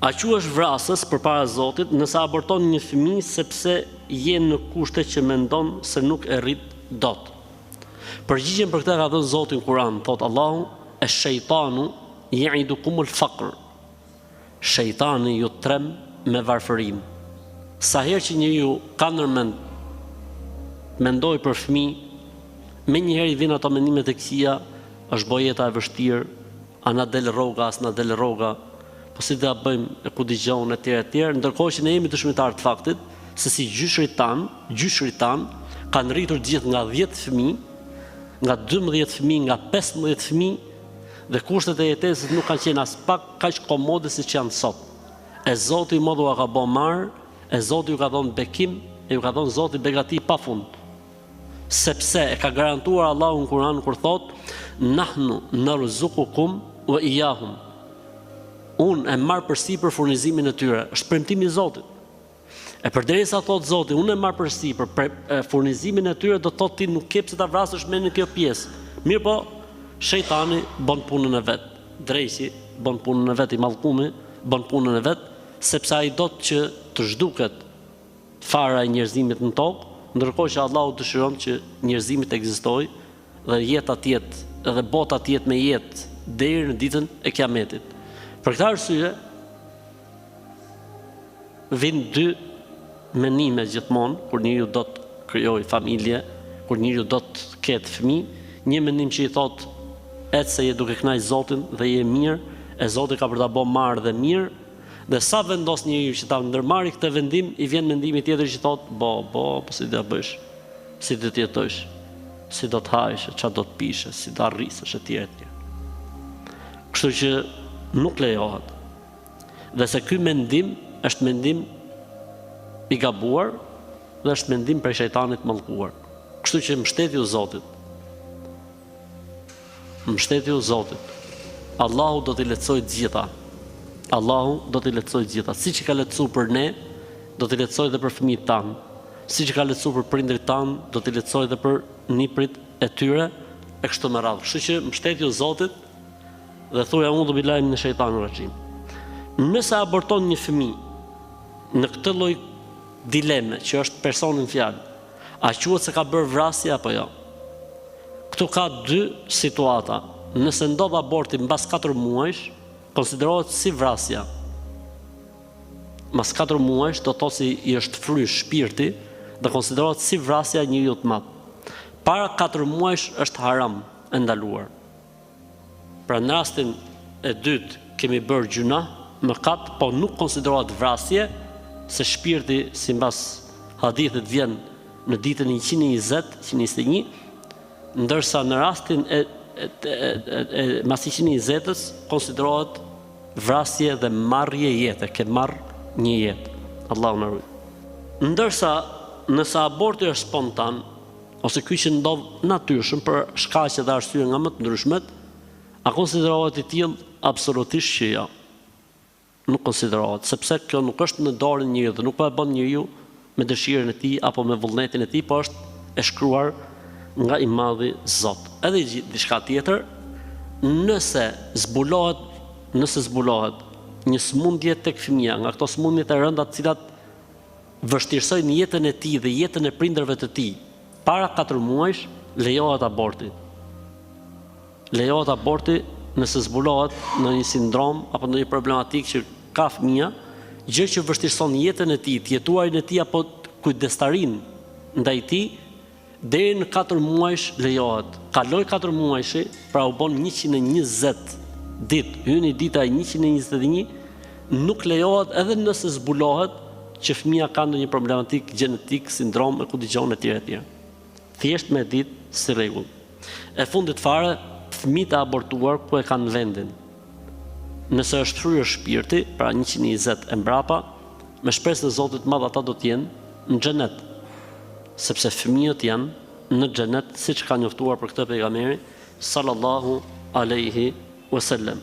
A quhesh vrasës përpara Zotit nëse aborton një fëmijë sepse je në kushte që mendon se nuk e rrit dot? Përgjigjen për këtë ka dhënë Zoti në Kur'an, thot Allahu: "Esh-shejtanu ya'idukumul faqr." Shejtani ju trem me varfërim. Sa herë që njeriu ka ndërmend mendoj për fëmijë, menjëherë i vijnë ato mendimet e këqija, është bojeta e vështirë, a na del rroga, as na del rroga, po si do ta bëjmë, e ku dëgjon etj, ndërkohë që ne jemi dëshmitar të faktit se si gjyshrit tan kanë rritur gjithë nga 10 fëmijë, nga 12 fëmijë, nga 15 fëmijë, dhe kushtet e jetesës nuk kanë qenë as pak kaq komode siç janë sot. E Zoti modhu ka bë marr, e Zoti ju ka dhënë bekim, e ju ka dhënë Zoti begati pafund. Sepse e ka garantuar Allahu në Kur'an kur thot: "Nahnu narzuqukum wa iyahum." Unë e marr përsipër furnizimin e tyre, është premtimi i Zotit. E përderisa thot Zoti, unë e marr përsipër furnizimin e tyre, do të thotë ti nuk ke pse ta vrasësh me në kjo pjesë. Mirë po, shejtani bën punën e vet. Drejsi bën punën e vet, i mallkumi bën punën e vet, sepse ai do që të zhduket fara e njerëzimit në tokë, ndërkohë që Allahu dëshiron që njerëzimi të ekzistojë dhe jeta të jetë, edhe bota të jetë me jetë deri në ditën e Kiametit. Për këtë arsye vijnë dy mendime gjithmonë kur njeriu do të krijojë familje, kur njeriu do të ketë fëmijë, një mendim që i thotë ecë se je duke kënaqur Zotin dhe je mirë, e Zoti ka për ta bërë marrë dhe mirë, dhe sa vendos njeriu që ta ndërmarrë këtë vendim, i vjen mendimi tjetër që thotë po si do ta bësh, si do të jetosh, si do të hajsh, çfarë do të pish, si do arrisësh etj. Kështu që nuk lejohet. Dhe se ky mendim është mendim i gabuar dhe është mendim prej shejtanit mallkuar. Kështu që mbështetju Zotit. Mbështetju Zotit. Allahu do t'i lehtësojë të gjitha. Allahu do t'i lehtësojë të gjitha. Siç i ka lehtësuar për ne, do t'i lehtësojë edhe për fëmijët tanë. Siç i ka lehtësuar për prindrit tanë, do t'i lehtësojë edhe për niprit e tyre e kështu me radhë. Kështu që mbështetju Zotit dhe thuaj a'udhu billahi minash shaitanir rajim. Nëse aborton një fëmijë në këtë lloj dileme që është personin fjalë, a quhet se ka bërë vrasje apo jo? Këtu ka dy situata. Nëse ndodh aborti mbas 4 muajsh, konsiderohet si vrasja. Mbas 4 muajsh do të thotë si i është frysh shpirti dhe konsiderohet si vrasja e njeriu të madh. Para 4 muajsh është haram e ndaluar. Pra në rastin e dytë kemi bërë gjuna, mëkat, po nuk konsiderohet vrasje, se shpirti sipas hadithit vjen në ditën 120-121, ndërsa në rastin e mas 120-ës konsiderohet vrasje dhe marrje jete, ke marr një jetë. Allahu na ruaj. Ndërsa nëse aborti është spontan ose ky që ndodh natyrshëm për shkaqe dhe arsye nga më të ndryshmet, a konsiderohet i tillë? Absolutisht që jo. Nuk konsiderohet, sepse kjo nuk është në dorën e njeriu dhe nuk po e bën njeriu me dëshirën e tij apo me vullnetin e tij, po është e shkruar nga i madhi Zot. Edhe diçka tjetër, nëse zbulohet një sëmundje tek fëmia, nga këto sëmundjet e rënda të cilat vështirësojnë jetën e tij dhe jetën e prindërve të tij, para 4 muajsh lejohet aborti. Lejohet aborti nëse zbulohet në një sindrom apo në një problematikë që ka fëmia, gjë që vështirëson jetën e tij, jetuarin e tij apo kujdestarin ndaj tij, deri në 4 muajsh lejohet. Kaloi 4 muajshi, pra u bën 120 ditë, hyni dita e 121, nuk lejohet edhe nëse zbulohet që fëmia ka ndonjë problematik gjenetik, sindrom e ku dëgjon etj. Thjesht me ditë si rregull. E fundit fare, fëmijët e abortuar ku e kanë vendin. Nëse është fryrë shpirti, pra 120 e mbrapa, me shpresën e Zotit madh ata do të jenë në xhenet. Sepse fëmijët janë në xhenet, siç ka njoftuar për këtë pejgamberi sallallahu alaihi wasallam.